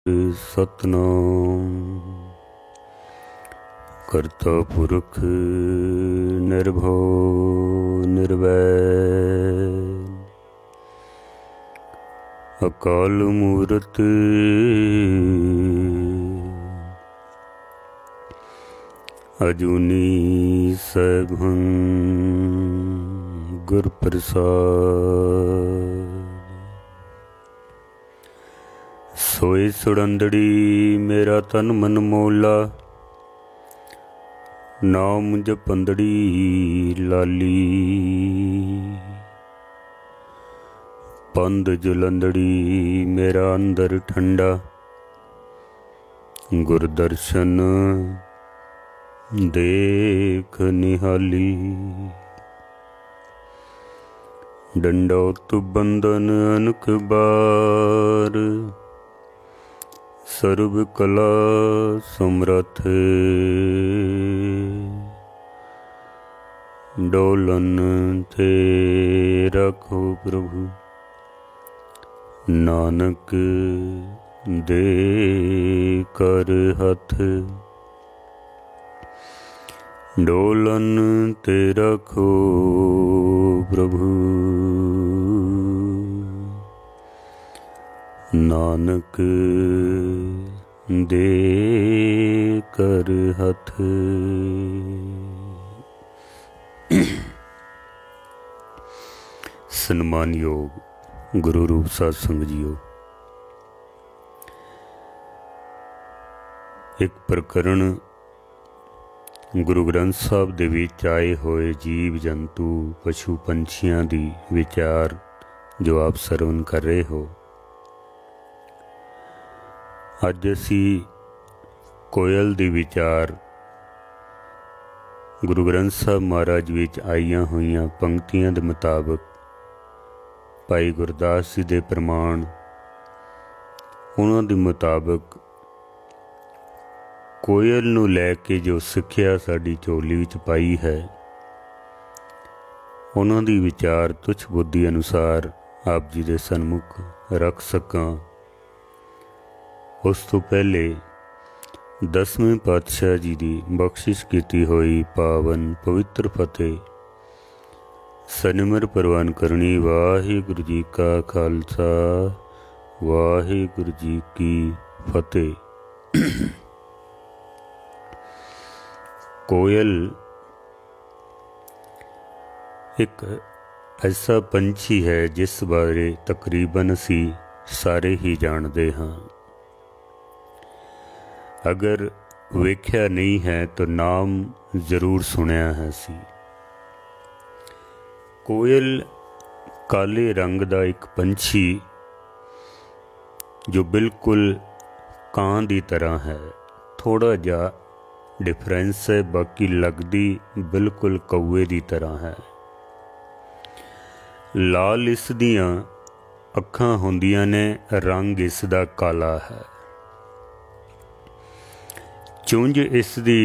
सतनाम करता पुरख निर्भो निर्वैर अकाल मूरत अजूनी सैभं गुर प्रसाद। सोई सुड़ंदड़ी मेरा तन मन मोला, नाम जपंदड़ी लाली। पंद जुलंदड़ी मेरा अंदर ठंडा, गुरदर्शन देख निहाली। डंडौत बंदन अनक बार, सर्व कला समरथ। डोलन ते रखो प्रभु, नानक दे कर हथ। डोलन ते रखो प्रभु, नानक दे कर हथ। सन्मान योग गुरु रूप साध संगत जीओ, एक प्रकरण गुरु ग्रंथ साहब दे विच आए होए जीव जंतु पशु पंछियां दी विचार जो आप सरवण कर रहे हो। अज असी कोयल दी विचार गुरु ग्रंथ साहब महाराज विच आईयां होईयां पंक्तियां दे मुताबक भाई गुरदास जी दे प्रमाण उन्हां दे मुताबक कोयल नूं लैके जो सिक्ख्या साडी झोली विच पाई है, उन्हां दी विचार तुच्छ बुद्धि अनुसार आप जी दे सन्मुख रख सकां। उस तो पहले 10वें पातशाह जी दी बख्शिश कीती होई पावन पवित्र फतेह सनिमर प्रवान करनी। वाहिगुरु जी का खालसा, वाहिगुरु जी की फतेह। कोयल एक ऐसा पंछी है जिस बारे तकरीबन असी सारे ही जानते हाँ। अगर वेख्या नहीं है तो नाम जरूर सुनिया है सी। कोयल काले रंग का एक पंछी जो बिल्कुल कां की तरह है, थोड़ा जा डिफरेंस है, बाकी लगदी बिल्कुल कौए की तरह है। लाल इस दियां अखां होंदियां ने, रंग इसदा काला है। चुंझ इसदी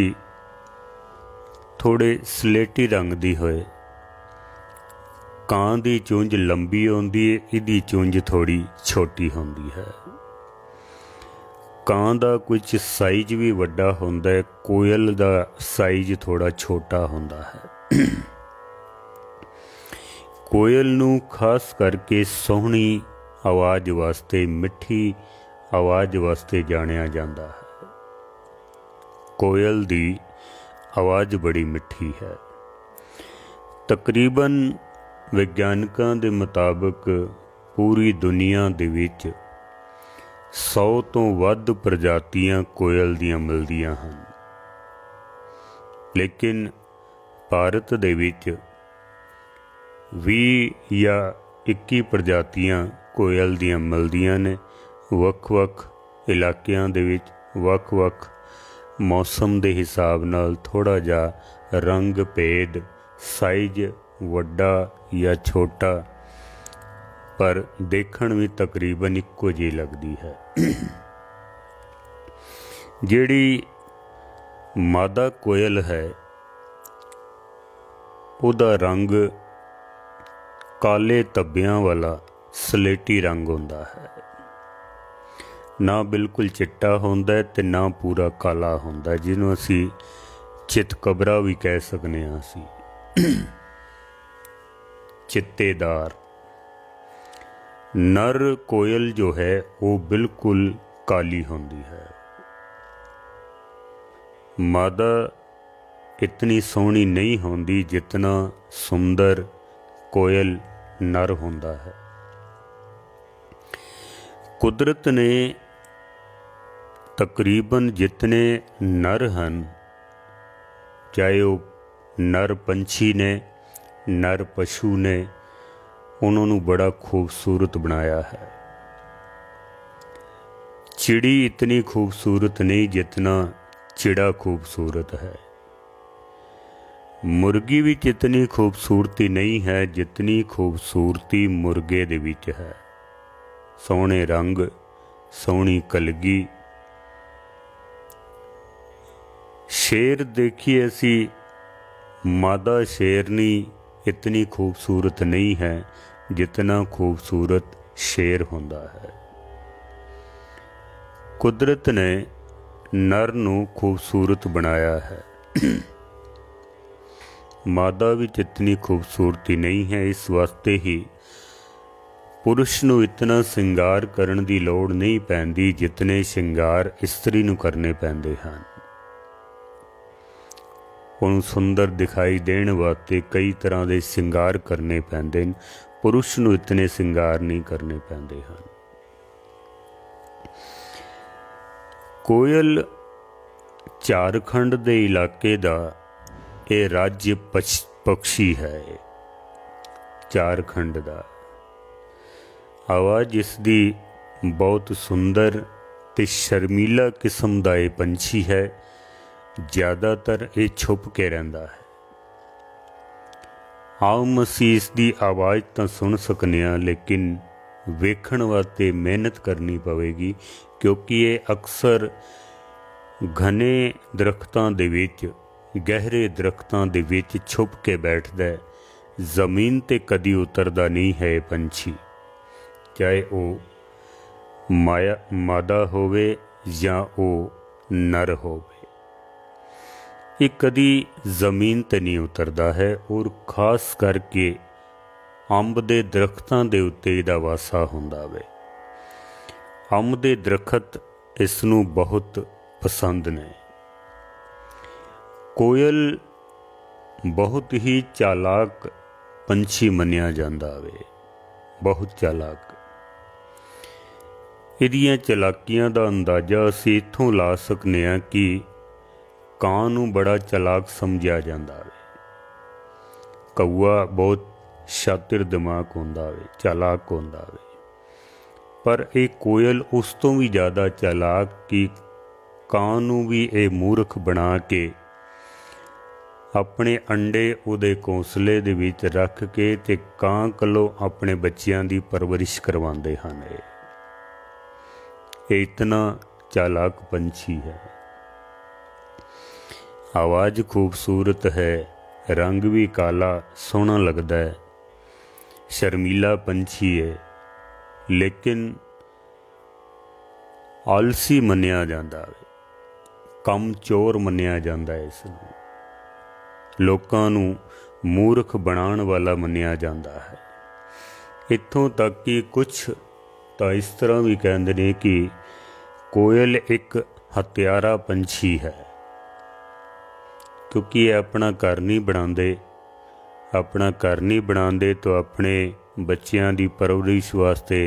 थोड़े स्लेटी रंग दी होए। कां दी चुंझ लंबी होंदी है, इहदी चुंझ थोड़ी छोटी होंदी है। कां दा कुछ साइज भी वड्डा होंदा है, कोयल दा साइज थोड़ा छोटा होंदा है। कोयल नूं खास करके सोहनी आवाज़ वास्ते, मिठी आवाज़ वास्ते जानिया जांदा है। कोयल दी आवाज़ बड़ी मिठी है। तकरीबन विग्यानकां दे मुताबिक पूरी दुनिया दे विच 100 तो वध प्रजातियां कोयल दियां मिलदियां हन, लेकिन भारत दे विच 20 या 21 प्रजातियां कोयल दियां मिलदियां ने। वख-वख इलाकियां दे विच वख-वख मौसम दे हिसाब नाल थोड़ा जा रंग भेद, साइज वड्डा या छोटा, पर देखण भी तकरीबन इक्को जी लगदी है। जिहड़ी मादा कोयल है उहदा रंग काले तब्बियां वाला सलेटी रंग होंदा है। ना बिल्कुल चिट्टा होंदा ते ना पूरा काला होंदा, जिन्हों असी चितकबरा भी कह सकते हैं। असी चित्तेदार नर कोयल जो है वो बिल्कुल काली होंदी है। मादा इतनी सोहनी नहीं होंदी जितना सुंदर कोयल नर होंदा है। कुदरत ने तकरीबन जितने नर हैं, चाहे वो नर पंछी ने नर पशु ने, उन्होंने बड़ा खूबसूरत बनाया है। चिड़ी इतनी खूबसूरत नहीं जितना चिड़ा खूबसूरत है। मुर्गी भी इतनी खूबसूरती नहीं है जितनी खूबसूरती मुर्गे दे विच है। सोहने रंग, सोहनी कलगी। शेर देखिए असी, मादा शेरनी इतनी खूबसूरत नहीं है जितना खूबसूरत शेर होंदा है। कुदरत ने नर नू खूबसूरत बनाया है। मादा विच इतनी खूबसूरती नहीं है, इस वास्ते ही पुरुष नू इतना श्रृंगार करन दी लोड़ नहीं पैंदी जितने श्रृंगार इस्त्री नू करने पैंदे हैं। उन्हें सुंदर दिखाई देने वास्ते कई तरह के श्रृंगार करने पैंदे, पुरुष नू इतने श्रृंगार नहीं करने पैंदे हैं। कोयल झारखंड दे इलाके दा ये राज्य पक्षी है। झारखंड दा आवाज़ इसकी बहुत सुंदर ते शर्मीला किस्म का ये पंछी है। ज़्यादातर ये छुप के रहता है। आम असी इसकी आवाज़ तो सुन सकने हैं, लेकिन वेखण वास्ते मेहनत करनी पवेगी, क्योंकि ये अक्सर घने दरख्तां दे विच, गहरे दरख्तां दे विच छुप के बैठदा है। ज़मीन ते कदी उतरदा नहीं है ये पंछी, चाहे वो मादा होवे या वो नर होवे। ये कदी ज़मीन ते नहीं उतरदा है और खास करके अंब दे दरख्तां दे उत्ते इहदा वासा हुंदा वे। अंब दे दरखत इसनूं बहुत पसंद ने। कोयल बहुत ही चालाक पंछी मन्निया जांदा वे, बहुत चालाक। इहदियां चलाकियां दा अंदाज़ा असीं इत्थों ला सकने हां कि कां नूं बड़ा चालाक समझिया जांदा वे। कौआ बहुत शातिर दिमाग हुंदा वे, चालाक हुंदा वे, पर एक कोयल उस तो भी ज़्यादा चालाक कि कां नूं भी ये मूर्ख बना के अपने अंडे उहदे घोंसले दे विच रख के ते कां कोलों अपने बच्चियां दी परवरिश करवांदे हन। ये इतना चालाक पंछी है। आवाज़ खूबसूरत है, रंग भी काला सोहना लगता है, शर्मीला पंछी है, लेकिन आलसी मन्निया जाता है, कम चोर मन्निया जाता है। इसनूं लोकां नूं मूर्ख बनाने वाला मन्निया जाता है। इत्थों तक कि कुछ तो इस तरह भी कहते हैं कि कोयल एक हत्यारा पंछी है, क्योंकि ये अपना घर नहीं बनाते। अपना घर नहीं बनाते तो अपने बच्चियां दी परवरिश वास्ते,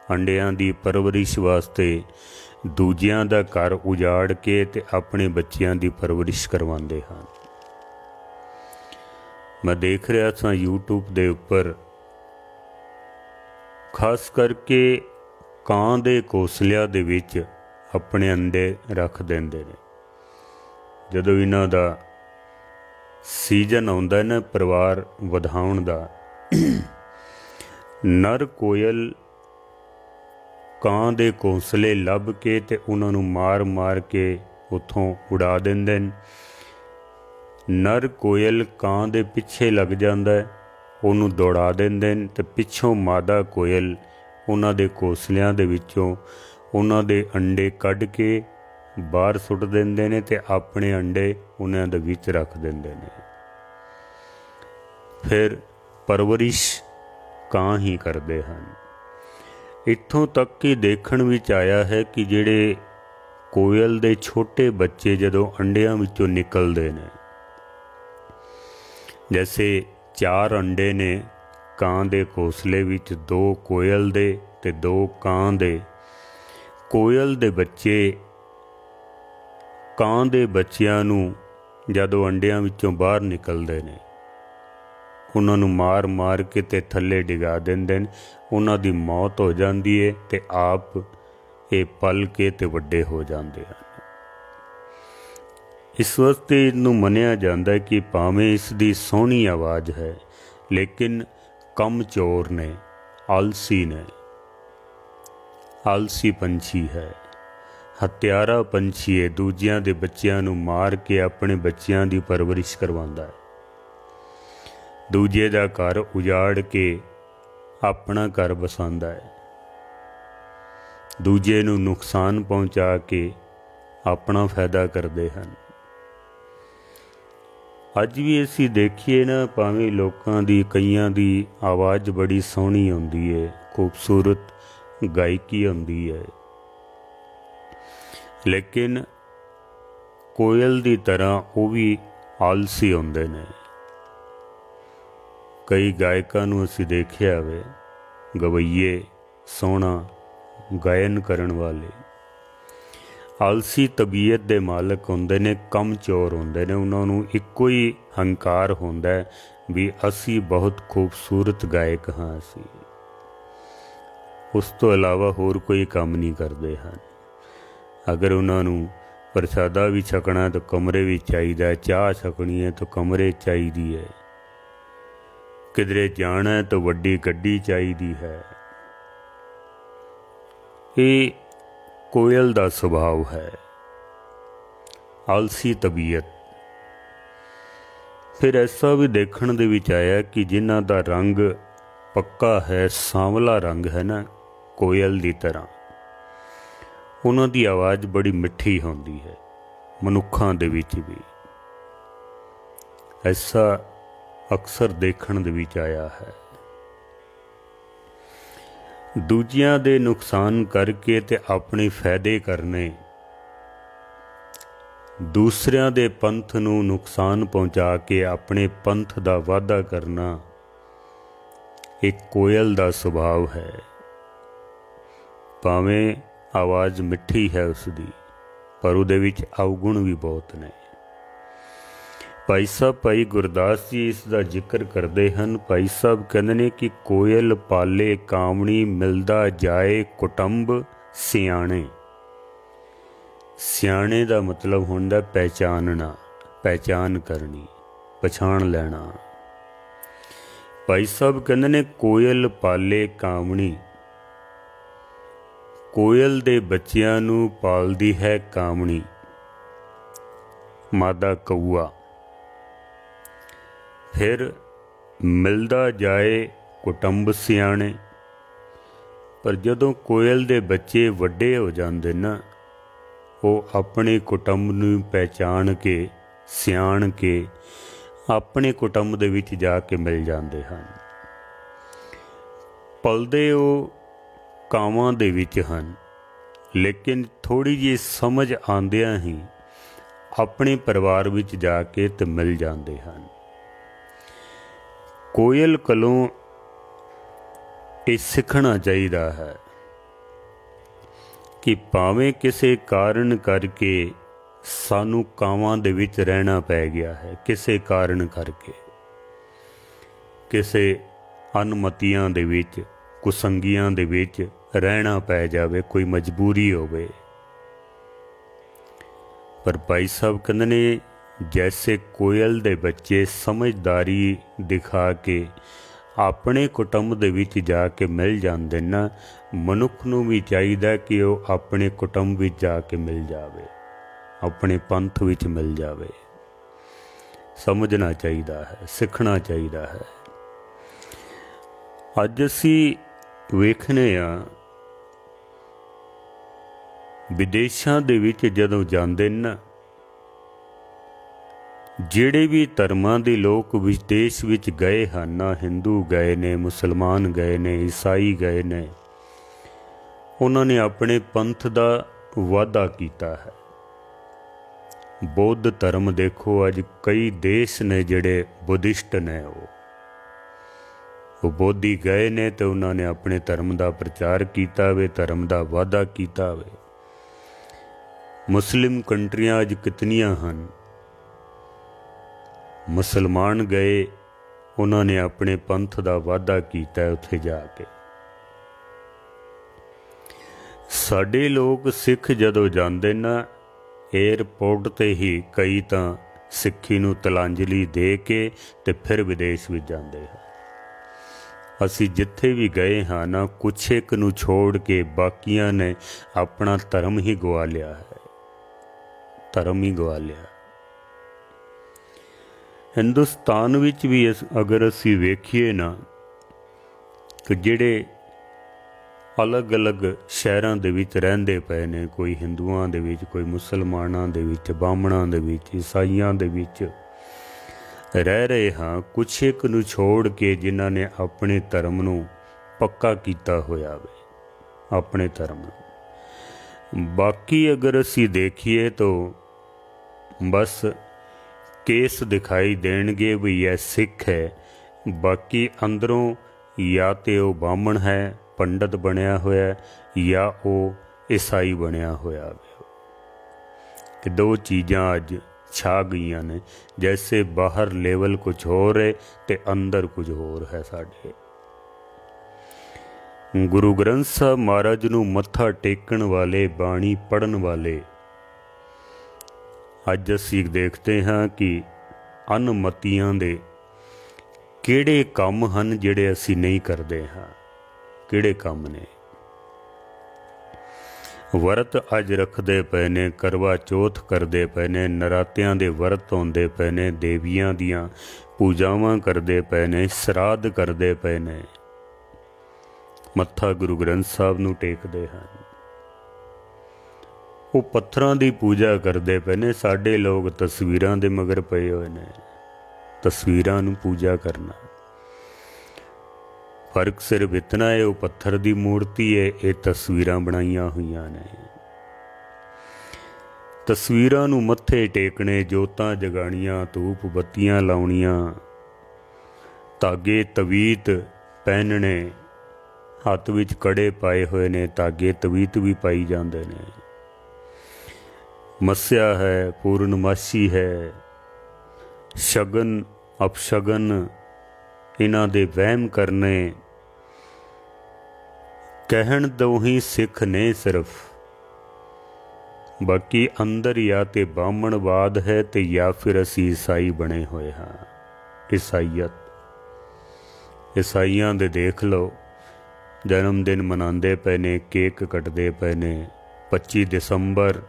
अंडियां दी परवरिश वास्ते दूजियां दा घर उजाड़ के ते अपने बच्चियां दी परवरिश करवाते हैं। मैं देख रहा था यूट्यूब दे उपर, खास करके कां दे घोंसलिਆਂ दे विच अपने अंडे रख देंदे ने। जदों इन्हां दा सीजन आउंदा है ना परिवार वधाउण दा, नर कोयल कां दे घोंसले लभ के ते उन्हां नूं मार मार के उत्थों उड़ा दिंदे ने। नर कोयल कां दे पिछे लग जांदा है, उन्हूं दौड़ा दिंदे ने ते पिछों मादा कोयल उन्हां दे घोंसलिਆਂ दे विचों ਉਹਨਾਂ ਦੇ ਅੰਡੇ ਕੱਢ ਕੇ ਬਾਹਰ ਸੁੱਟ ਦਿੰਦੇ ਨੇ ਤੇ ਆਪਣੇ ਅੰਡੇ ਉਹਨਾਂ ਦੇ ਵਿੱਚ ਰੱਖ ਦਿੰਦੇ ਨੇ। ਫਿਰ ਪਰਵਰਿਸ਼ ਕਾਂ ਹੀ ਕਰਦੇ ਹਨ। ਇੱਥੋਂ ਤੱਕ ਕਿ ਦੇਖਣ ਵਿੱਚ ਆਇਆ ਹੈ ਕਿ ਜਿਹੜੇ ਕੋਇਲ ਦੇ ਛੋਟੇ ਬੱਚੇ ਜਦੋਂ ਅੰਡਿਆਂ ਵਿੱਚੋਂ ਨਿਕਲਦੇ ਨੇ, ਜੈਸੇ 4 ਅੰਡੇ ਨੇ ਕਾਂ ਦੇ ਘੋਂਸਲੇ ਵਿੱਚ, 2 ਕੋਇਲ ਦੇ ਤੇ 2 ਕਾਂ ਦੇ। ਕੋਇਲ ਦੇ ਬੱਚੇ ਕਾਂ ਦੇ ਬੱਚਿਆਂ ਨੂੰ ਜਦੋਂ ਅੰਡਿਆਂ ਵਿੱਚੋਂ ਬਾਹਰ ਨਿਕਲਦੇ ਨੇ, ਉਹਨਾਂ ਨੂੰ ਮਾਰ ਮਾਰ ਕੇ ਤੇ ਥੱਲੇ ਡਿਗਾ ਦਿੰਦੇ ਨੇ। ਉਹਨਾਂ ਦੀ ਮੌਤ ਹੋ ਜਾਂਦੀ ਹੈ ਤੇ ਆਪ ਇਹ ਪਲ ਕੇ ਤੇ ਵੱਡੇ ਹੋ ਜਾਂਦੇ ਹਨ। ਇਸ ਵਾਸਤੇ ਇਹਨੂੰ ਮੰਨਿਆ ਜਾਂਦਾ ਕਿ ਭਾਵੇਂ ਇਸ ਦੀ ਸੋਹਣੀ ਆਵਾਜ਼ ਹੈ, ਲੇਕਿਨ ਕਮਜ਼ੋਰ ਨੇ, ਆਲਸੀ ਨੇ, ਆਲਸੀ ਪੰਛੀ ਹੈ, ਹੱਤਿਆਰਾ ਪੰਛੀ ਹੈ। ਦੂਜਿਆਂ ਦੇ ਬੱਚਿਆਂ ਨੂੰ ਮਾਰ ਕੇ ਆਪਣੇ ਬੱਚਿਆਂ ਦੀ ਪਰਵਰਿਸ਼ ਕਰਵਾਉਂਦਾ ਹੈ। ਦੂਜੇ ਦਾ ਘਰ ਉਜਾੜ ਕੇ ਆਪਣਾ ਘਰ ਵਸਾਉਂਦਾ ਹੈ। ਦੂਜੇ ਨੂੰ ਨੁਕਸਾਨ ਪਹੁੰਚਾ ਕੇ ਆਪਣਾ ਫਾਇਦਾ ਕਰਦੇ ਹਨ। ਅੱਜ ਵੀ ਅਸੀਂ ਦੇਖੀਏ ਨਾ, ਭਾਵੇਂ ਲੋਕਾਂ ਦੀ ਕਈਆਂ ਦੀ ਆਵਾਜ਼ ਬੜੀ ਸੋਹਣੀ ਹੁੰਦੀ ਹੈ, ਖੂਬਸੂਰਤ ਗਾਇਕੀ ਹੁੰਦੀ ਹੈ, ਲੇਕਿਨ ਕੋਇਲ ਦੀ ਤਰ੍ਹਾਂ ਉਹ ਵੀ ਆਲਸੀ ਹੁੰਦੇ ਨੇ। ਕਈ ਗਾਇਕਾਂ ਨੂੰ ਅਸੀਂ ਦੇਖਿਆ ਵੇ, ਗਵਈਏ, ਸੋਹਣਾ ਗਾਇਨ ਕਰਨ ਵਾਲੇ, ਆਲਸੀ ਤਬੀਅਤ ਦੇ ਮਾਲਕ ਹੁੰਦੇ ਨੇ, ਕਮਜ਼ੋਰ ਹੁੰਦੇ ਨੇ। ਉਹਨਾਂ ਨੂੰ ਇੱਕੋ ਹੀ ਹੰਕਾਰ ਹੁੰਦਾ ਵੀ ਅਸੀਂ ਬਹੁਤ ਖੂਬਸੂਰਤ ਗਾਇਕ ਹਾਂ। ਅਸੀਂ ਉਸ ਤੋਂ ਇਲਾਵਾ ਹੋਰ ਕੋਈ ਕੰਮ ਨਹੀਂ ਕਰਦੇ ਹਨ। ਅਗਰ ਉਹਨਾਂ ਨੂੰ ਪ੍ਰਸ਼ਾਦਾ ਵੀ ਛਕਣਾ ਤਾਂ ਕਮਰੇ ਵਿੱਚ ਚਾਹੀਦਾ, ਚਾਹ ਛਕਣੀ ਹੈ ਤਾਂ ਕਮਰੇ ਚਾਹੀਦੀ ਹੈ, ਕਿਧਰੇ ਜਾਣਾ ਹੈ ਤਾਂ ਵੱਡੀ ਗੱਡੀ ਚਾਹੀਦੀ ਹੈ। ਇਹ ਕੋਇਲ ਦਾ ਸੁਭਾਅ ਹੈ, ਆਲਸੀ ਤਬੀਅਤ। ਫਿਰ ਐਸਾ ਵੀ ਦੇਖਣ ਦੇ ਵਿੱਚ ਆਇਆ ਕਿ ਜਿਨ੍ਹਾਂ ਦਾ ਰੰਗ ਪੱਕਾ ਹੈ, ਸਾਂਵਲਾ ਰੰਗ ਹੈ ਨਾ, ਕੋਇਲ ਦੀ ਤਰ੍ਹਾਂ, ਉਹਨਾਂ ਦੀ ਆਵਾਜ਼ ਬੜੀ ਮਿੱਠੀ ਹੁੰਦੀ ਹੈ। ਮਨੁੱਖਾਂ ਦੇ ਵਿੱਚ ਵੀ ਐਸਾ ਅਕਸਰ ਦੇਖਣ ਦੇ ਵਿੱਚ ਆਇਆ ਹੈ। ਦੂਜਿਆਂ ਦੇ ਨੁਕਸਾਨ ਕਰਕੇ ਤੇ ਆਪਣੇ ਫਾਇਦੇ ਕਰਨੇ, ਦੂਸਰਿਆਂ ਦੇ ਪੰਥ ਨੂੰ ਨੁਕਸਾਨ ਪਹੁੰਚਾ ਕੇ ਆਪਣੇ ਪੰਥ ਦਾ ਵਾਧਾ ਕਰਨਾ, ਇਹ ਕੋਇਲ ਦਾ ਸੁਭਾਅ ਹੈ। ਭਾਵੇਂ ਆਵਾਜ਼ ਮਿੱਠੀ ਹੈ ਉਸਦੀ, ਪਰ ਉਹਦੇ ਵਿੱਚ ਅਵਗੁਣ ਵੀ ਬਹੁਤ ਨੇ। ਭਾਈ ਸਾਹਿਬ, ਭਾਈ ਗੁਰਦਾਸ ਜੀ ਇਸ ਦਾ ਜ਼ਿਕਰ ਕਰਦੇ ਹਨ। ਭਾਈ ਸਾਹਿਬ ਕਹਿੰਦੇ ਨੇ ਕਿ ਕੋਇਲ ਪਾਲੇ ਕਾਮਣੀ, ਮਿਲਦਾ ਜਾਏ ਕੁਟੰਬ ਸਿਆਣੇ। ਸਿਆਣੇ ਦਾ ਮਤਲਬ ਹੁੰਦਾ ਪਹਿਚਾਨਣਾ, ਪਹਿਚਾਨ ਕਰਨੀ, ਪਛਾਣ ਲੈਣਾ। ਭਾਈ ਸਾਹਿਬ ਕਹਿੰਦੇ ਨੇ ਕੋਇਲ ਪਾਲੇ ਕਾਮਣੀ, ਕੋਇਲ ਦੇ ਬੱਚਿਆਂ ਨੂੰ ਪਾਲਦੀ ਹੈ ਕਾਮਣੀ, ਮਾਦਾ ਕਊਆ। ਫਿਰ ਮਿਲਦਾ ਜਾਏ ਕੁਟੰਬ ਸਿਆਣੇ, ਪਰ ਜਦੋਂ ਕੋਇਲ ਦੇ ਬੱਚੇ ਵੱਡੇ ਹੋ ਜਾਂਦੇ ਨਾ, ਉਹ ਆਪਣੇ ਕੁਟੰਬ ਨੂੰ ਪਹਿਚਾਣ ਕੇ, ਸਿਆਣ ਕੇ ਆਪਣੇ ਕੁਟੰਬ ਦੇ ਵਿੱਚ ਜਾ ਕੇ ਮਿਲ ਜਾਂਦੇ ਹਨ। ਪਲਦੇ ਉਹ ਕਾਵਾਂ ਦੇ ਵਿੱਚ ਹਨ, ਲੇਕਿਨ ਥੋੜ੍ਹੀ ਜਿਹੀ ਸਮਝ ਆਉਂਦਿਆਂ ਹੀ ਆਪਣੇ ਪਰਿਵਾਰ ਵਿੱਚ ਜਾ ਕੇ ਤੇ ਮਿਲ ਜਾਂਦੇ ਹਨ। ਕੋਇਲ ਕੋਲੋਂ ਇਹ ਸਿੱਖਣਾ ਚਾਹੀਦਾ ਹੈ ਕਿ ਭਾਵੇਂ ਕਿਸੇ ਕਾਰਨ ਕਰਕੇ ਸਾਨੂੰ ਕਾਵਾਂ ਦੇ ਵਿੱਚ ਰਹਿਣਾ ਪੈ ਗਿਆ ਹੈ, ਕਿਸੇ ਕਾਰਨ ਕਰਕੇ, ਕਿਸੇ ਅਨਮਤੀਆਂ ਦੇ ਵਿੱਚ, ਕੁਸੰਗੀਆਂ ਦੇ ਵਿੱਚ ਰਹਿਣਾ ਪੈ ਜਾਵੇ, ਕੋਈ ਮਜਬੂਰੀ ਹੋਵੇ, ਪਰ ਭਾਈ ਸਾਹਿਬ ਕਹਿੰਦੇ ਨੇ ਜੈਸੇ ਕੋਇਲ ਦੇ ਬੱਚੇ ਸਮਝਦਾਰੀ ਦਿਖਾ ਕੇ ਆਪਣੇ ਕੁਟੰਬ ਦੇ ਵਿੱਚ ਜਾ ਕੇ ਮਿਲ ਜਾਂਦੇ ਨਾ, ਮਨੁੱਖ ਨੂੰ ਵੀ ਚਾਹੀਦਾ ਕਿ ਉਹ ਆਪਣੇ ਕੁਟੰਬ ਵਿੱਚ ਜਾ ਕੇ ਮਿਲ ਜਾਵੇ, ਆਪਣੇ ਪੰਥ ਵਿੱਚ ਮਿਲ ਜਾਵੇ। ਸਮਝਣਾ ਚਾਹੀਦਾ ਹੈ, ਸਿੱਖਣਾ ਚਾਹੀਦਾ ਹੈ। ਅੱਜ ਅਸੀਂ ਵੇਖਦੇ ਹਾਂ विदेशों दे विच जदों जांदे ना, ਜਿਹੜੇ भी धर्मां दे लोग विदेश विच गए हैं, हिंदू गए ने, मुसलमान गए ने, ईसाई गए ने, उन्होंने अपने पंथ का वाधा किया है। बौद्ध धर्म देखो, अज कई देश ने जिहड़े बुद्धिस्ट ने, वो बोधी गए ने तो उन्होंने अपने धर्म का प्रचार किया वे, धर्म का वाधा किया वे। मुस्लिम कंट्रियां अज कितनियां हैं, मुसलमान गए, उन्होंने अपने पंथ का वाधा किया उत्थे जाके। साडे लोग सिख जदों जांदे ना, एयरपोर्ट ते ही कई तां सिक्खी नूं तिलांजलि दे के ते फिर विदेश विच जांदे हैं। असी जिथे भी गए हाँ ना, कुछ एक नूं छोड़ के बाकियां ने अपना धर्म ही गवा लिया है, धर्म ही गवा लिया। हिंदुस्तान विच भी अगर असी वेखीए ना कि जिहड़े अलग अलग शहरां दे विच रहिंदे पए ने, कोई हिंदुआं दे विच, कोई मुसलमानां दे विच, बामणां दे विच, ईसाइयां दे विच रह रहे हाँ, कुछ एक नूं छोड़ के जिन्हां ने अपने धर्म नूं पक्का कीता होया वे, अपने धर्म नूं। बाकी अगर असी देखिए तो बस केस दिखाई देणगे भी यह सिख है, बाकी अंदरों या तो वह बामण है, पंडित बनया होया, या वो ईसाई बनया होया। कि दो चीज़ां अज छा गई ने, जैसे बाहर लेवल कुछ होर है ते अंदर कुछ होर है। साडे गुरु ग्रंथ साहब महाराज नूं मत्था टेकण वाले, बाणी पढ़न वाले, अज असी देखते हाँ कि अनमतियां दे किहड़े काम हन जिहड़े असी नहीं करते हाँ, किहड़े काम ने। वरत अज रखते पे ने, करवा चौथ करते पे ने, नरात्यां दे वरत होंदे पे ने, देवियां दियां पूजावां करते पे ने, श्राद्ध करते पे ने, मत्था गुरु ग्रंथ साहब नूं टेकदे हैं। वो पत्थरां दी पूजा करते पे ने, साडे लोग तस्वीरां दे मगर पए होए ने, तस्वीरां नूं पूजा करना। फर्क सिर्फ इतना है, वो पत्थर दी मूर्ति है, ये तस्वीरां बनाईयां हुईयां ने। तस्वीरां नूं मत्थे टेकने, जोतां जगाणियां, धूप बत्तियां लाउणियां, धागे तवीत पहनने, हत्थ विच कड़े पाए हुए ने, धागे तवीत भी पाई जांदे ने। मस्या है, पूर्णमासी है, शगन अपशगन, इन्हां दे वहम करने, कहण दो ही सिख ने सिर्फ, बाकी अंदर या ते बामणवाद है ते या फिर असी ईसाई बने हुए हाँ। ईसाईयत, ईसाइयां दे देख लो, जन्मदिन मनाते पे ने, केक कटते पे ने। 25 दिसंबर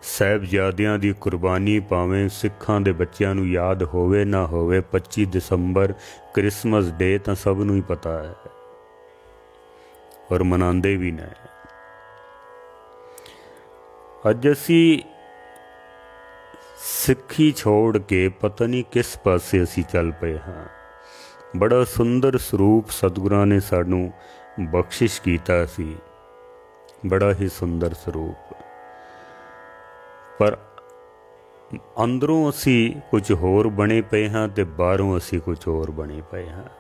साहिबजादियां दी कुर्बानी, भावें सिखां दे बच्चियां नूं याद होवे ना होवे, 25 दिसंबर क्रिसमस डे तां सब नूं ही पता है और मनांदे भी ने। अज असी सिक्खी छोड़ के पता नहीं किस पासे असी चल पे हाँ। बड़ा सुंदर स्वरूप सतगुरां ने सानू बख्शिश कीता सी, बड़ा ही सुंदर स्वरूप, पर अंदरों असी कुछ होर बने पे हाँ ते बाहरों असी कुछ होर बने पे हाँ।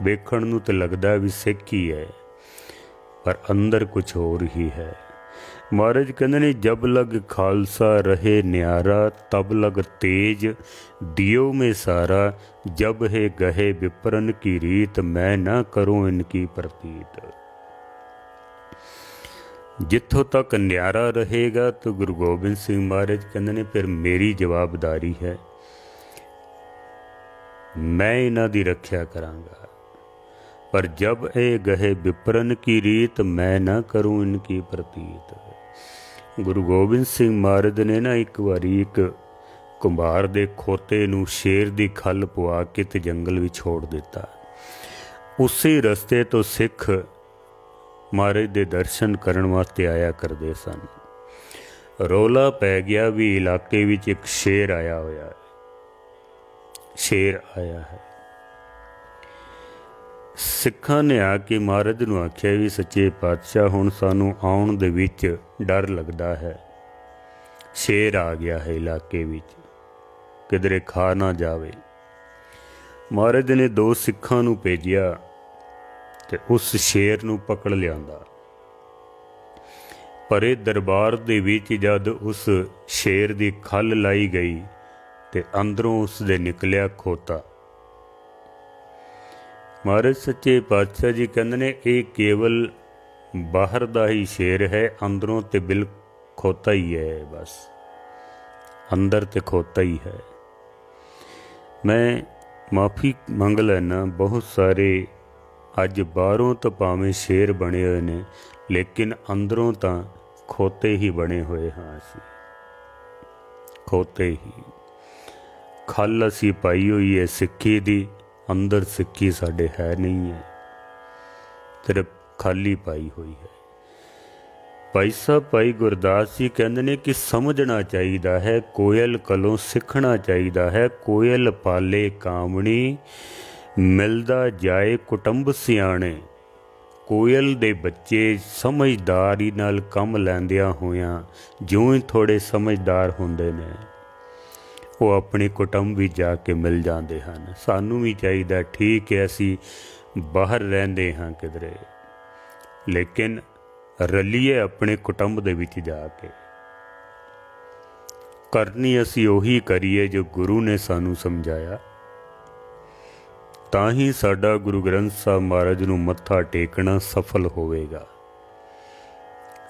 वेखण नूं ते लगदा भी सिख ही है, पर अंदर कुछ होर ही है। महाराज कहते ने, जब लग खालसा रहे न्यारा, तब लग तेज दियो में सारा, जब है गहे विप्रन की रीत, मैं ना करूं इनकी प्रतीत। जिथों तक न्यारा रहेगा तो गुरु गोबिंद सिंह महाराज कहते ने फिर मेरी जवाबदारी है, मैं इन्हां दी रख्या करांगा, पर जब ए गहे विप्रन की रीत, मैं ना करूं इनकी प्रतीत। गुरु गोबिंद सिंह महाराज ने ना एक बारी एक कुंभार दे खोते नूं शेर दी खल पवा के ते जंगल विच छोड़ दिता। उसी रस्ते तो सिख महाराज दे दर्शन करन वास्ते आया करते सन। रौला पै गया भी इलाके विच एक शेर आया होया है, शेर आया है। सिखां ने आके महाराज नूं आख्या भी सच्चे पातशाह हुण सानूं आउण दे विच डर लगदा है, शेर आ गया है इलाके विच, किधरे खा ना जावे। महाराज ने 2 सिखां नूं भेजिया ते उस शेर नूं पकड़ लियांदा। परे दरबार दे विच जद उस शेर दी खल लाई गई ते अंदरों उसदे निकलिया खोता। महाराज सच्चे पातशाह जी कहंदे ने ये केवल बाहर दा ही शेर है, अंदरों ते बिल खोता ही है, बस अंदर ते खोता ही है। मैं माफ़ी मंग लैना, बहुत सारे अज बाहरों तो भावें शेर बने हुए ने लेकिन अंदरों तो खोते ही बने हुए हाँ। असी खोते ही खल असी पाई हुई है सिक्खी दी, अंदर सिक्खी साडे है नहीं है, सिर्फ खाली पाई हुई है। भाई साहब भाई गुरदास जी कहते ने कि समझना चाहिए है, कोयल कलों सीखना चाहिए है। कोयल पाले कामणी मिलदा जाए कुटुंब सियाणे। कोयल दे बच्चे समझदारी नाल कम लैंदियां होया ज्यों ही थोड़े समझदार हुंदे ने वो अपने कुटुंब भी जाके मिल जाते हैं। सानू भी चाहिए, ठीक है असी बाहर रहिंदे हाँ किधरे, लेकिन रलीए अपने कुटुंब दे विच जाके। करनी असी उही करिए जो गुरु ने सानू समझाया, तां ही साडा गुरु ग्रंथ साहब महाराज नूं मत्था टेकना सफल होवेगा,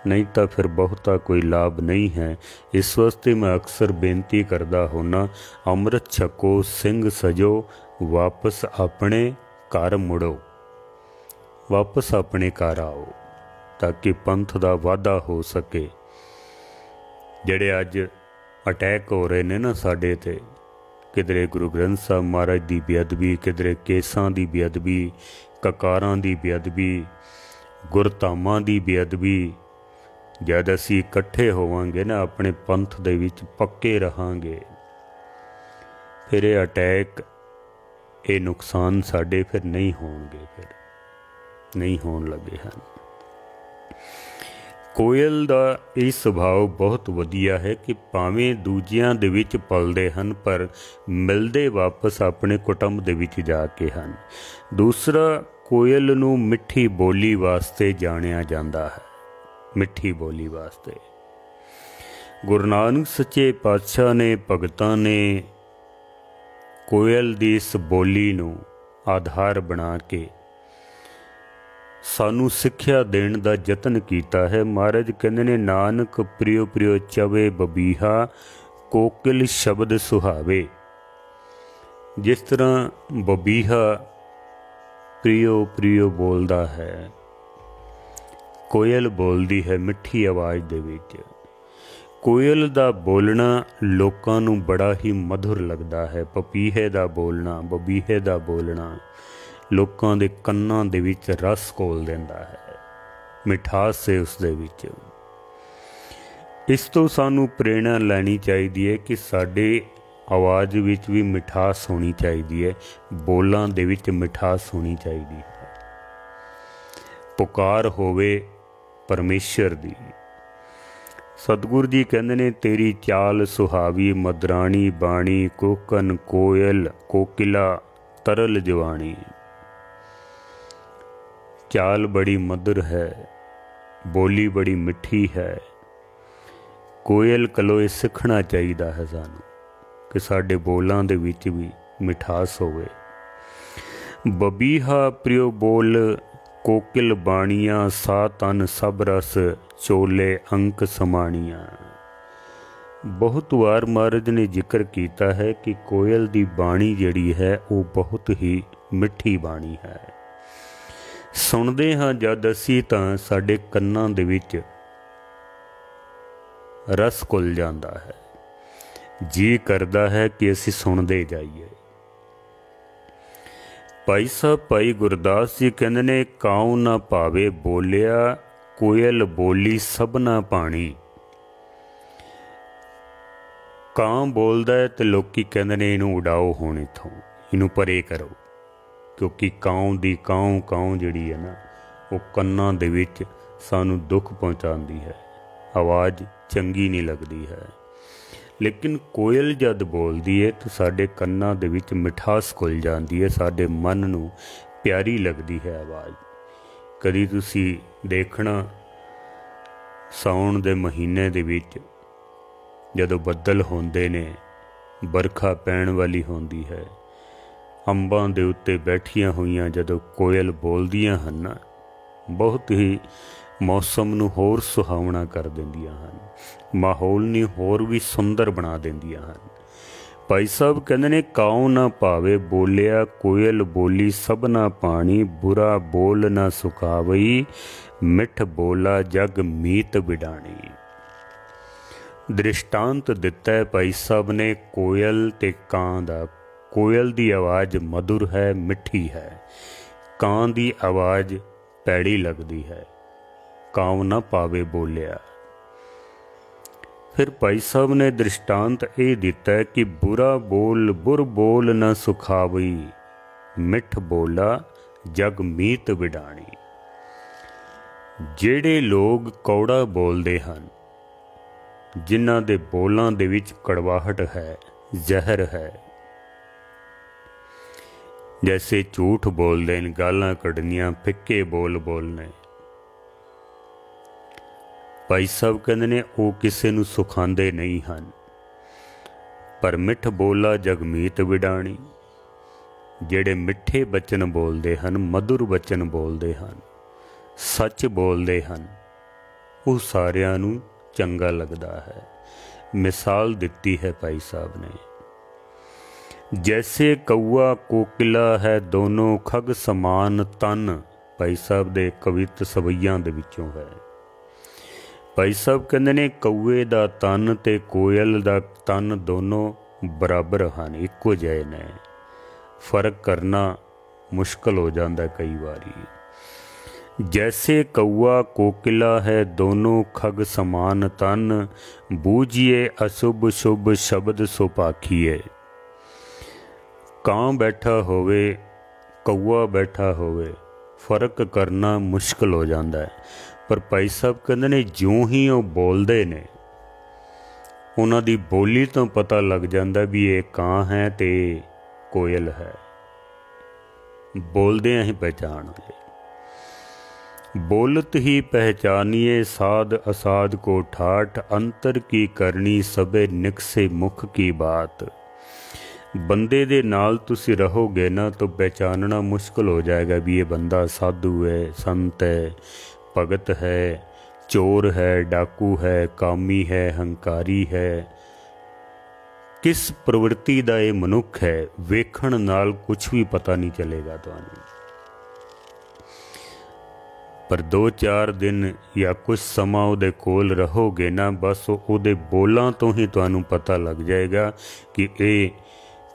नहीं तो फिर बहुता कोई लाभ नहीं है। इस वास्ते मैं अक्सर बेनती करदा होना, अमृत छको सिंह सजो वापस अपने घर मुड़ो, वापस अपने घर आओ ताकि पंथ दा वाधा हो सके। जिहड़े अज अटैक हो रहे ने ना साडे ते, किधरे गुरु ग्रंथ साहब महाराज की बेअदबी, किधरे केसां की बेअदबी, ककारां की बेअदबी, गुरधामां की बेअदबी, जद असी इकट्ठे होवांगे ना अपने पंथ दे विच पक्के रहांगे, फिर ये अटैक ये नुकसान साडे फिर नहीं होणगे, फिर नहीं होण लगे हैं। कोयल दा ये सुभाव बहुत वधिया है कि भावें दूजियां दे विच पलदे हन पर मिलदे वापस अपने कुटुंब दे विच जाके हन। दूसरा, कोयल नूं मिठी बोली वास्ते जानिया जांदा है, मिठी बोली वास्ते। गुरु नानक सच्चे पातशाह ने भगतां ने कोयल दी इस बोली नूं आधार बना के सानू सिक्ख्या देण दा यतन कीता है। महाराज कहंदे ने नानक प्रियो प्रियो चवे बबीहा कोकिल शब्द सुहावे। जिस तरह बबीहा प्रियो प्रियो बोलदा है, कोयल बोलदी है मिठी आवाज़ दे विच। कोयल दा बोलना लोकां नूं बड़ा ही मधुर लगदा है। पपीहे दा बोलना, बबीहे दा बोलना लोकां दे कन्नां दे विच रस घोल दिंदा है, मिठास से उस दे विच। इस तो सानू प्रेरणा लैनी चाहिए है कि साडे आवाज़ विच भी मिठास होनी चाहिए है, बोलां दे विच मिठास होनी चाहिए है। पुकार होवे परमेश्वर दी। सतगुरु जी कहंदे ने तेरी चाल सुहावी मदराणी बाणी कोकन कोयल कोकिला तरल जवानी। चाल बड़ी मधुर है, बोली बड़ी मिठी है। कोयल कलो सीखना चाहिए है सानू कि साडे बोलां दे विच भी मिठास होवे। बबीहा प्रियो बोल कोकिल बाणियां सा तन सब रस चोले अंक समाणियां। बहुत वार महाराज ने जिक्र किया है कि कोयल दी बाणी जिहड़ी है वो बहुत ही मिठी बाणी है। सुनते हाँ जद असी तां साडे कन्नां दे विच रस घुल जाता है, जी करदा है कि असी सुनते जाइए। भाई साहब भाई गुरदास जी कहते ने काऊ ना भावे बोलिया कोयल बोली सबना पानी। ਕਾਂ बोलता है तो लोग कहते ने इनू उड़ाओ हुण इथों, इनू परे करो, क्योंकि काऊ दी काऊ काऊ जिहड़ी है ना वो कन्नां दे विच सानू दुख पहुँचाती है, आवाज़ चंगी नहीं लगती है। लेकिन कोयल जद बोलती है तो साडे कन्नां दे विच मिठास घुल जाती है, साडे मन नू प्यारी लगती है आवाज़। कदी तुसी देखना साउण दे महीने दे विच जदों बदल होंदे ने, बरखा पैण वाली होंदी है, अंबां दे उत्ते बैठियां होइयां जदों कोयल बोलदियां हन ना, बहुत ही मौसम नू होर सुहावना कर दिंदियां हन, माहौल नू होर भी सुंदर बना दिंदियां हन। भाई साहब कहंदे ने काऊ ना भावे बोलिया कोयल बोली सबना पानी, बुरा बोल ना सुखावई मिठ बोला जग मीत बिडाणी। दृष्टांत दिता है भाई साहब ने कोयल ते कां दा। कोयल दी आवाज़ मधुर है, मिठी है, कां दी आवाज़ पैड़ी लगती है। काऊ ना पावे बोलिया। फिर भाई साहब ने दृष्टांत ये दिता है कि बुरा बोल न सुखावई मिठ बोला जग मीत बिडाणी। जेड़े लोग कौड़ा बोलते हैं, जिन्हां दे बोलां दे विच कड़वाहट है, जहर है, जैसे झूठ बोलते हैं, गालां कढ़नियां, फिक्के बोल बोलने, भाई साहब कहते ने वो किसी नू सुखांदे नहीं हैं। पर मिठ बोला जगमीत विडाणी। जेड़े मिठे बचन बोलते हैं, मधुर बचन बोलते हैं, सच बोलते हैं, वो सारियां नू चंगा लगता है। मिसाल दिती है भाई साहब ने, जैसे कौआ कोकिला है दोनों खग समान तन। भाई साहब दे कवित सवैयां दे विचों है। भाई साहब कहते ने कौए दा तन ते कोयल दा तन दोनों बराबर हैं, इक्को जिहे ने। फर्क करना मुश्किल हो जाता कई बारी। जैसे कौआ कोकिला है दोनों खग समान तन, बूझिए अशुभ शुभ शब्द सुपाखिए। कां बैठा होवे, कौआ बैठा होवे, फर्क करना मुश्किल हो जाता है। पर भाई साहब कहते ने ज्यों ही वो बोलते ने, उन्हां दी बोली तो पता लग जाता भी ये कां है ते कोयल है। बोलदियां ही पहचान ले। बोलत ही पहचानिए साध असाध को ठाठ, अंतर की करनी सबे निकसे मुख की बात। बंदे दे नाल तुसी रहोगे ना तो पहचानना मुश्किल हो जाएगा भी ये बंदा साधु है, संत है, भगत है, चोर है, डाकू है, कामी है, हंकारी है, किस प्रवृत्ति का ये मनुख है। वेखण नाल कुछ भी पता नहीं चलेगा तुहानू। पर 2-4 दिन या कुछ समा उहदे कोल रहोगे ना, बस उहदे बोलां तो ही तुहानू पता लग जाएगा कि ये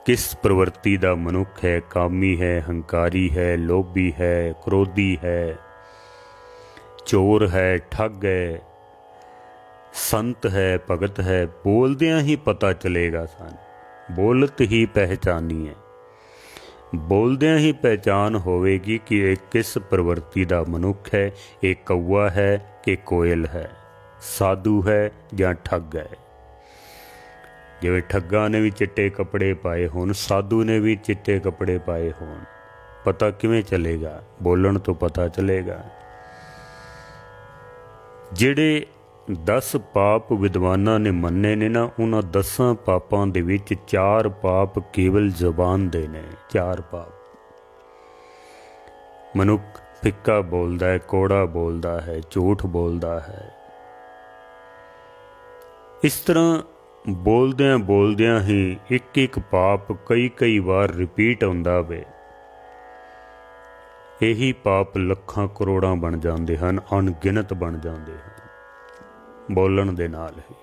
किस प्रवृत्ति का मनुख है। कामी है, हंकारी है, लोभी है, क्रोधी है, चोर है, ठग है, संत है, भगत है। बोलदियां ही पता चलेगा सान। बोलत ही पहचानिए। बोलदियां ही पहचान होवेगी कि एक किस प्रवृत्ति का मनुख है, एक कौआ है कि कोयल है, साधु है या ठग है। जिवें ठग्गां ने भी चिट्टे कपड़े पाए होण, साधु ने भी चिट्टे कपड़े पाए होण, पता किवें चलेगा? बोलण तो पता चलेगा। जिहड़े 10 पाप विद्वानां ने मन्ने ने ना, उन्हां 10 पापां दे विच 4 पाप केवल जुबान दे ने। 4 पाप। मनुख फिक्का बोलदा है, कौड़ा बोलदा है, झूठ बोलदा है। इस तरह बोलदियां बोलदियां ही एक एक पाप कई बार रिपीट हुंदा वे। यही पाप लखां करोड़ां बन जाते हैं, अणगिनत बन जाते हैं बोलन दे नाल ही।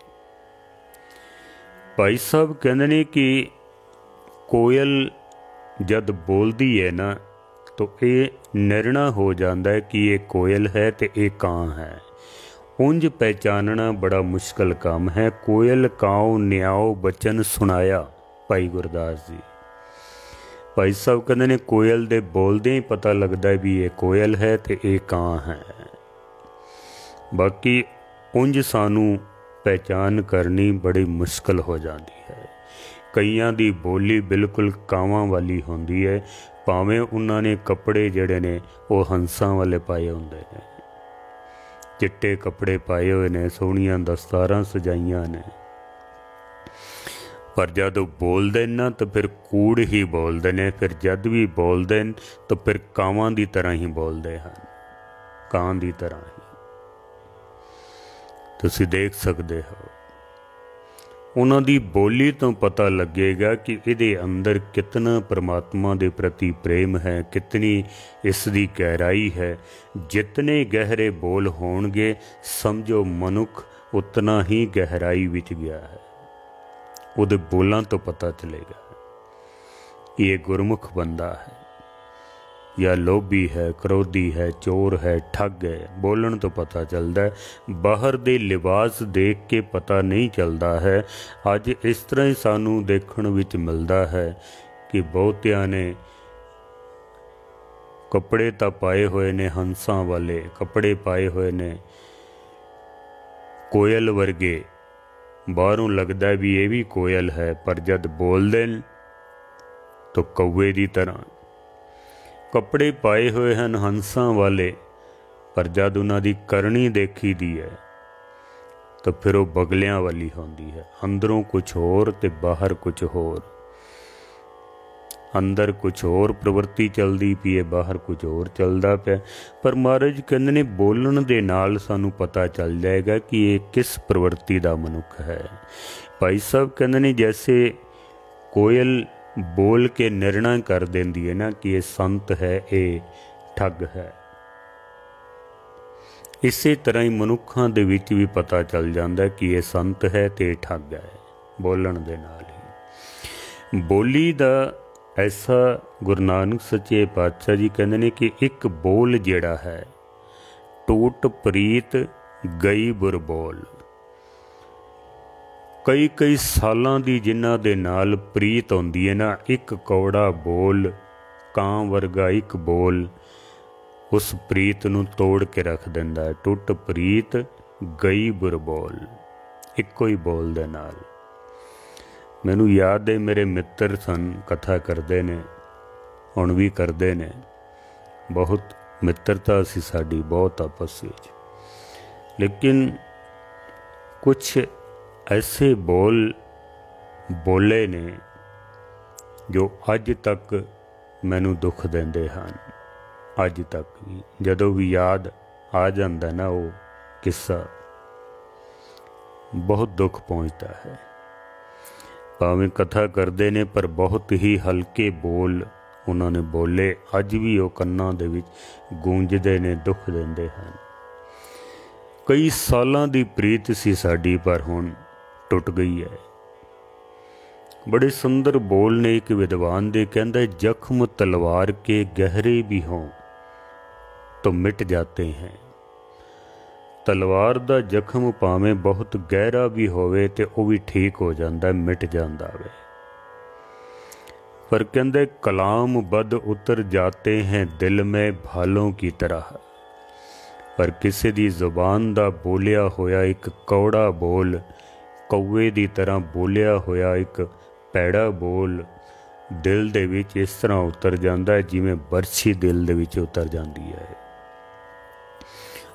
भाई साहब कहते ने कि कोयल जद बोलती है ना तो ये निर्णय हो जाता है कि ये कोयल है तो ये कां है। उंज पहचानना बड़ा मुश्किल काम है। कोयल काओ न्याओ बचन सुनाया, भाई गुरदास जी। भाई साहब कहते ने कोयल दे बोलदे ही पता लगता है भी ये कोयल है तो ये कां है। बाकी उंज सानू पहचान करनी बड़ी मुश्किल हो जाती है। कईयां दी बोली बिल्कुल कावां वाली होंदी है, भावें उन्होंने कपड़े जड़े ने वो हंसां वाले पाए होंदे ने, चिट्टे कपड़े पाए हुए ने, सोहणियां दस्तारां सजाइयां ने, पर जब बोलते ना तो फिर कूड़ ही बोलते ने। फिर जब भी बोलते हैं तो फिर कावां दी तरह ही बोलते हैं, कां दी तरह ही। तुसीं देख सकते हो उन्हां दी बोली तो पता लगेगा कि इहदे अंदर कितना परमात्मा दे प्रति प्रेम है, कितनी इसकी गहराई है। जितने गहरे बोल होणगे समझो मनुख उतना ही गहराई विच गया है। उहदे बोलां तो पता चलेगा कि ये गुरमुख बंदा है या लोभी है, क्रोधी है, चोर है, ठग है। बोलन तो पता चलता है, बाहर दे लिबास देख के पता नहीं चलता है। अज इस तरह ही सानू देखण विच मिलता है कि बहुतियां ने कपड़े तो पाए हुए ने, हंसां वाले कपड़े पाए हुए ने, कोयल वर्गे, बाहरों लगता है भी ये भी कोयल है, पर जद बोलते तो कौवे की तरह। कपड़े पाए हुए हैं हंसां वाले, पर जद उन्हां दी करनी देखी दी है तो फिर वो बगलियां वाली होंदी है। अंदरों कुछ होर ते बाहर कुछ होर, अंदर कुछ होर प्रवृत्ति चलती पई है, बाहर कुछ होर चलता पिया। पर महाराज कहंदे ने बोलण दे नाल सानू पता चल जाएगा कि ये किस प्रवृत्ति दा मनुख है। भाई साहब कहंदे ने जैसे कोयल बोल के निर्णय कर देंदी है ना कि ये संत है, ये ठग है, इसे तरह ही मनुखों दे विच भी पता चल जाता है कि ये संत है तो ये ठग है। बोलण दे नाल ही बोली दा ऐसा गुरु नानक सच्चे पातशाह जी कहते हैं कि एक बोल जिहड़ा है टूट प्रीत गई बुर बोल। कई कई सालां दी जिन्हां दे नाल प्रीत होंदी है ना, एक कौड़ा बोल, कां वर्गा एक बोल उस प्रीत नूं तोड़ के रख दिंदा है। टुट प्रीत गई बुर बोल, इक्को ही बोल दे नाल। मैनू याद है मेरे मित्र सन, कथा करते ने, हुण भी करते ने, बहुत मित्रता सी साडी बहुत आपस विच। लेकिन कुछ ऐसे बोल बोले ने जो अज तक मैनू दुख देंदे हन। अज तक भी जदों भी याद आ जाता ना वो किस्सा, बहुत दुख पहुँचता है। भावें कथा करते ने पर बहुत ही हल्के बोल उन्होंने बोले, अज भी वो कन्नां दे विच गूंजदे ने, दुख देंदे हन। कई सालां दी प्रीत सी साडी, पर हुण टुट गई है। बड़े सुंदर बोल ने एक विद्वान दे, कहंदा जख्म तलवार के गहरे भी हों तो मिट जाते हैं। तलवार दा जख्म भावें बहुत गहरा भी होवे ते वो भी ठीक हो जाता, मिट जाता वे। पर कहंदे कलाम बद उतर जाते हैं दिल में भालों की तरह। पर किसी दी जुबान दा बोलिया होया एक कौड़ा बोल, कौवे दी तरह बोलिया होया एक पैड़ा बोल दिल दे विच इस तरह उतर जाता है जिवें बरछी दिल दे विच उतर जाती है।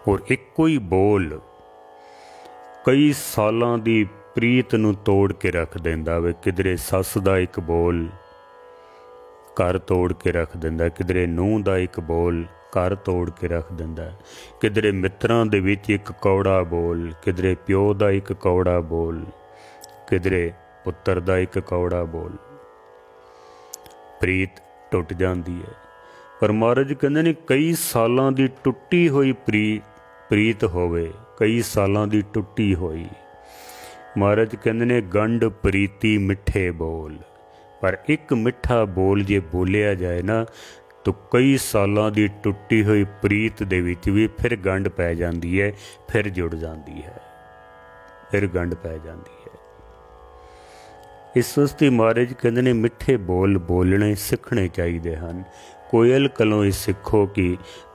और इक्को ही बोल कई सालां दी प्रीत नूं तोड़ के रख देंदा वे। किधरे सस दा एक बोल घर तोड़ के रख देंदा, किधरे नूंह दा एक बोल घर तोड़ के रख देंदा, किधरे मित्रां दे विच एक कौड़ा बोल, किधरे प्यो दा एक कौड़ा बोल, किधरे पुत्तर दा एक कौड़ा बोल। प्रीत टुट जाती है। पर महाराज कहंदे ने कई सालां दी टुट्टी हुई प्रीत होवे, कई सालां दी टुट्टी हुई। महाराज कहंदे ने गंढ प्रीति मिठे बोल। पर एक मिठा बोल जे बोलिया जाए ना तो कई सालों की टुटी हुई प्रीत दे विच भी फिर गंढ पै जाती है, फिर जुड़ जाती है, फिर गंढ पै जाती है। इस वास्ते महाराज कहते ने मिठे बोल बोलने सीखने चाहिए हैं। कोयल कलों ही सीखो कि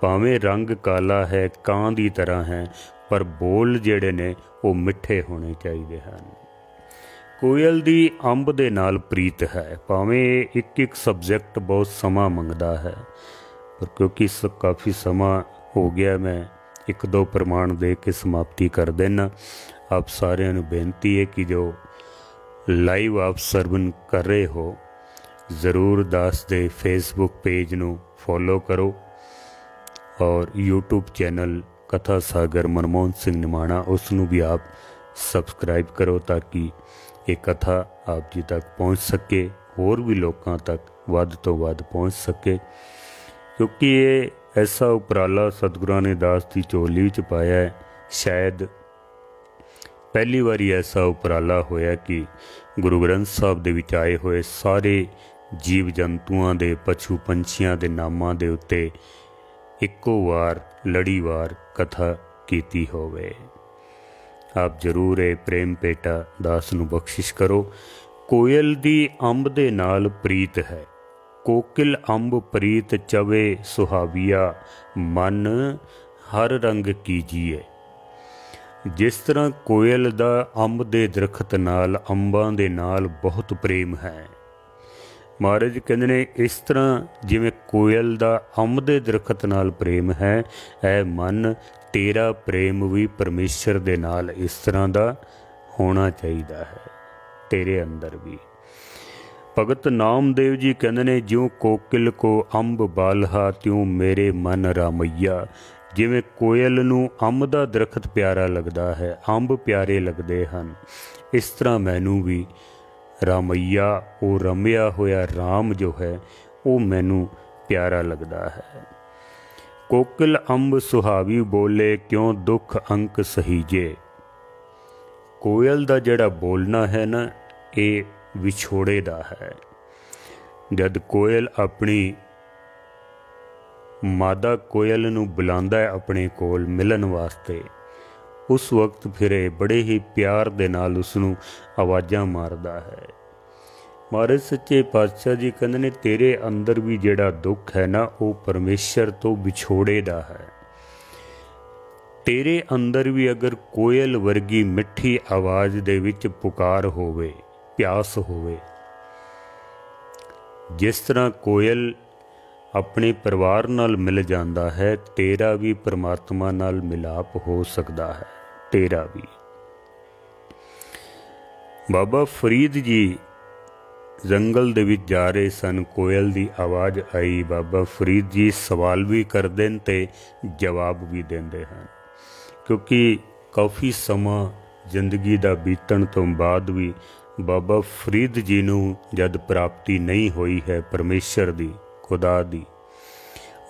भावें रंग काला है, कां की तरह है, पर बोल जेड़े ने वो मिठे होने चाहिए हैं। कोयल दी अंब दे नाल प्रीत है, भावें एक एक सबजैक्ट बहुत समा मंगता है, पर क्योंकि काफ़ी समा हो गया, मैं एक दो प्रमाण दे के समाप्ति कर देना। आप सारिਆਂ ਨੂੰ बेनती है कि जो लाइव आप सर्वन कर रहे हो ज़रूर दास दे फेसबुक पेज ਨੂੰ फॉलो करो और यूट्यूब चैनल कथा सागर मनमोहन सिंह निमाणा उसनू भी आप सबसक्राइब करो ताकि ये कथा आप जी तक पहुँच सके, होर भी लोगों तक वध तो वध पहुँच सके। क्योंकि ये ऐसा उपराला सतगुरां ने दास की झोली च पाया है। शायद पहली बारी ऐसा उपराला होया कि गुरु ग्रंथ साहब दे विच आए हुए सारे जीव जंतुओं के पशु पंछियों के नामां दे उत्ते इक्को वार लड़ीवार कथा कीती होवे। आप जरूर ये प्रेम पेटा दास नू बख्शिश करो। कोयल दी अंब दे नाल प्रीत है, कोकिल अंब प्रीत चवे सुहाविया, मन हर रंग कीजिए। जिस तरह कोयल दा अंब दे दरखत नाल अंबां दे नाल बहुत प्रेम है, महाराज कहते ने इस तरह जिवें कोयल दा अंब दे दरखत नाल प्रेम है, ऐ मन तेरा प्रेम भी परमेश्वर दे नाल इस तरह दा होना चाहिए है, तेरे अंदर भी। भगत नामदेव जी कहते ने ज्यों कोकिल को अंब बालहा त्यों मेरे मन रामैया। जिवें कोयल नू अंब दा दरखत प्यारा लगता है, अंब प्यारे लगते हैं, इस तरह मैनू भी रामैया वो रमया होया राम जो है वो मैनू प्यारा लगता है। कोकिल अंब सुहावी बोले क्यों दुख अंक सहीजे। कोयल दा जड़ा बोलना है ना, ये विछोड़े दा है। जद कोयल अपनी मादा कोयल नू बुलांदा है अपने कोल मिलन वास्ते, उस वक्त फिर बड़े ही प्यार दे नाल उसनू आवाज़ां मारदा है। महाराज सच्चे पातशाह जी कहते ने तेरे अंदर भी जेड़ा दुख है ना, वो परमेश्वर तो विछोड़े दा है। तेरे अंदर भी अगर कोयल वर्गी मिठी आवाज़ दे विच पुकार होवे, प्यास होवे, जिस तरह कोयल अपने परिवार नाल मिल जाता है, तेरा भी परमात्मा नाल मिलाप हो सकता है, तेरा भी। बाबा फरीद जी जंगल दे विच जा रहे सन, कोयल दी आवाज़ आई। बाबा फरीद जी सवाल भी करते हैं ते जवाब भी देंदे हैं, क्योंकि काफ़ी समा जिंदगी दा बीतण तो बाद भी बाबा फरीद जी नू जद प्राप्ति नहीं हुई है परमेश्वर दी, खुदा दी,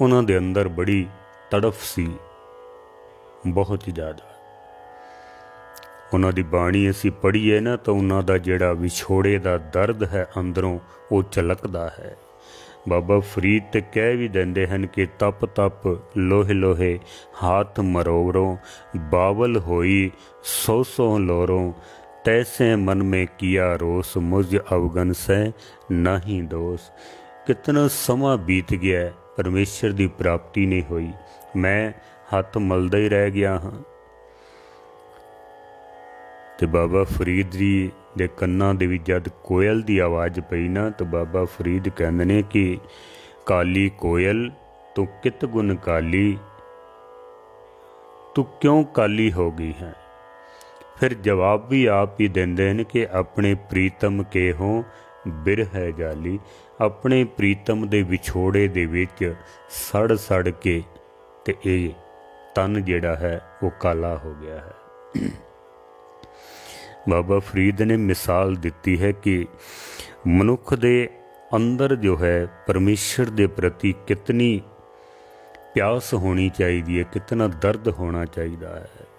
उन्हां दे अंदर बड़ी तड़फ सी, बहुत ही ज़्यादा। उन्हां दी बाणी असी पढ़ीए ना तो उन्हां दा जिहड़ा विछोड़े दा दर्द है अंदरों वो झलकदा है। बाबा फरीद ते कह भी देंदे हैं कि तप तप लोहे लोहे हाथ मरोवरों, बावल होई सौ सौ लोरों, तैसे मन में किया रोस, मुझ अवगन से नहीं दोष। कितना समा बीत गया है, परमेश्वर की प्राप्ति नहीं हुई, मैं हाथ मलदा ही रह गया हाँ। तो बाबा फरीद जी दे कन्नां दे विच जद कोयल की आवाज़ पई ना, तो बाबा फरीद कहंदे ने कि काली कोयल तू कित गुण काली, तू क्यों काली हो गई है। फिर जवाब भी आप ही देंदे हैं कि अपने प्रीतम के हों बिरह जाली। अपने प्रीतम दे विछोड़े दे विच सड़ सड़ के ते ये तन जिहड़ा है वो काला हो गया है। बाबा फरीद ने मिसाल दिती है कि मनुख दे अंदर जो है परमेश्वर दे प्रति कितनी प्यास होनी चाहिए, कितना दर्द होना चाहिए है।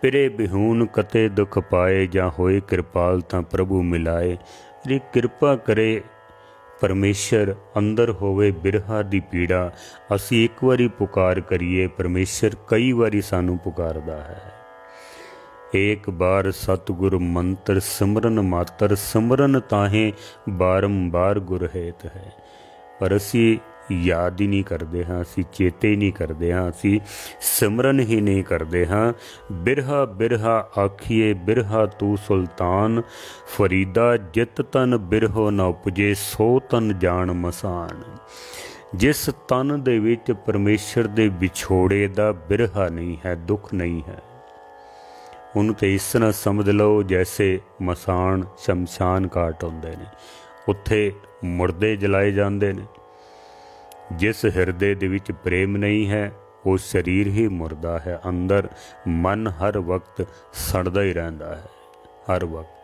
पिरे बिहून कते दुख पाए, जा होए कृपाल तां प्रभु मिलाए। यदि कृपा करे परमेश्वर अंदर होवे बिरहा दी पीड़ा। असी एक बारी पुकार करिए, परमेश्वर कई बारी सानू पुकारदा है। एक बार सतगुर मंत्र सिमरन मातर, सिमरन ताहे बारंबार गुर हेत है। पर असी याद ही नहीं करते हाँ, असी चेते ही नहीं करते हाँ, असी सिमरन ही नहीं करते हाँ। बिरहा बिरहा आखिए बिरहा तू सुल्तान, फरीदा जित तन बिरहो न उपजे, सो तन जान मसान। जिस तन दे विच परमेश्वर दे विछोड़े दा बिरहा नहीं है, दुख नहीं है, उन्होंने तो इस तरह समझ लो जैसे मसान शमशान घाट होंदे ने, उत्थे मुर्दे जलाए जाते हैं। जिस हिरदे दे विच प्रेम नहीं है, वो शरीर ही मुर्दा है। अंदर मन हर वक्त सड़दा ही रहता है, हर वक्त।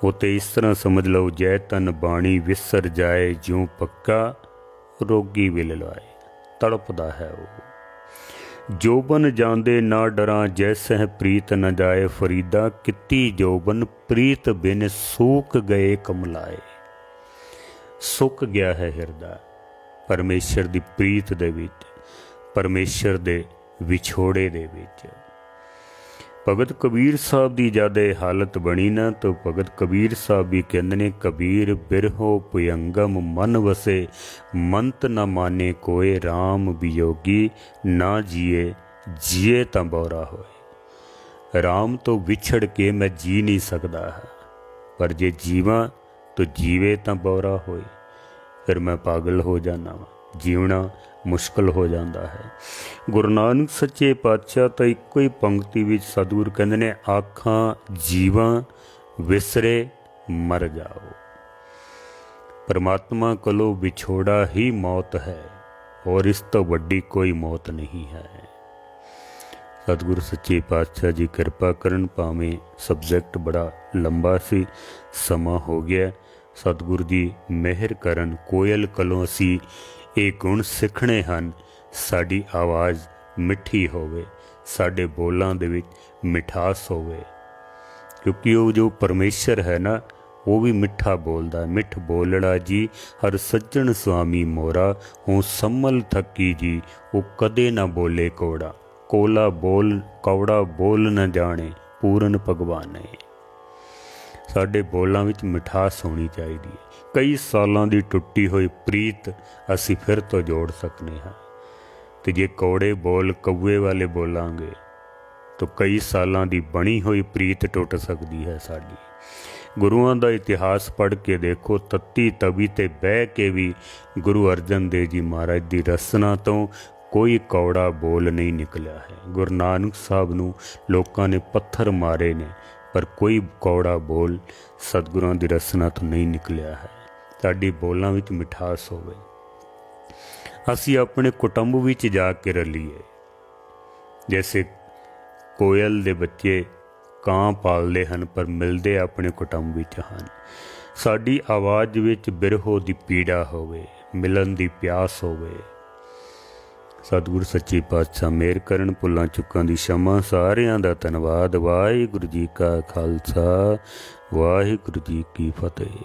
वो तो इस तरह समझ लो, जै तन बाणी विसर जाए, ज्यों पक्का रोगी विल लाए, तड़पदा है वो। जोबन जांदे ना डरां, जैसे प्रीत न जाए, फरीदा कित्ती जोबन प्रीत बिन सूक गए कमलाए। सुक गया है हिरदा परमेश्वर दी प्रीत दे विच, परमेश्वर दे विछोड़े दे विच। भगत कबीर साहब दी जद हालत बनी ना, तो भगत कबीर साहब भी कहंदे ने, कबीर बिरहो पुयंगम मन वसे, मंत न माने कोए, राम वियोगी ना जिए, जिए तां बौरा होए। राम तो विछड़ के मैं जी नहीं सकता है, पर जे जीवा तो जीवे तां बौरा होए। फिर मैं पागल हो जाना वा, जीवना मुश्किल हो जाता है। गुरु नानक सच्चे पातशाह तो इको ही पंक्ति विच सतगुर कहंदे ने, आखां जीवा विसरे मर जाओ। परमात्मा कोलों विछोड़ा ही मौत है, और इस तो वड्डी कोई मौत नहीं है। सतगुरु सच्चे पातशाह जी कृपा करन, भावें सबजैक्ट बड़ा लंबा सी, समा हो गया। सतगुरु जी मेहर करन, कोयल कोलों असी ये गुण सिखने हैं। साडी आवाज़ मिठी होवे, साडे बोलां दे विच मिठास होवे, क्योंकि वो जो परमेश्वर है ना, वो भी मिठा बोलदा है। मिठ बोलड़ा जी हर सज्जन स्वामी मोरा, हूँ सम्मल थकी जी वो कदे ना बोले कोड़ा। कोला बोल कौड़ा बोल न जाने, पूरन भगवान है। साडे बोलां विच मिठास होनी चाहिए। कई सालों की टुटी हुई प्रीत असी फिर तो जोड़ सकने हाँ, तो जे कौड़े बोल कौए वाले बोलांगे तो कई सालों की बनी हुई प्रीत टुट सकती है साडी। गुरुआं दा इतिहास पढ़ के देखो, तत्ती तवी ते बह के भी गुरु अर्जन देव जी महाराज की रसना तो कोई कौड़ा बोल नहीं निकलिया है। गुरु नानक साहब नूं लोकां ने पत्थर मारे ने, पर कोई कौड़ा बोल सतगुरां दी रसना तो नहीं निकलिया है। साडी बोलां विच मिठास होवे, असी अपने कुटुंब विच जा के रलीए। जैसे कोयल दे बच्चे कां पालदे हन, पर मिलदे अपने कुटुंब विच हन। साडी आवाज़ विच बिरहो दी पीड़ा होवे, मिलन दी प्यास होवे। सतगुरु सच्चे पातशाह मेहर करन, भुल्लां चुक्कां दी क्षमा। सारियां दा धन्नवाद। वाहिगुरू जी का खालसा, वाहिगुरू जी की फतेह।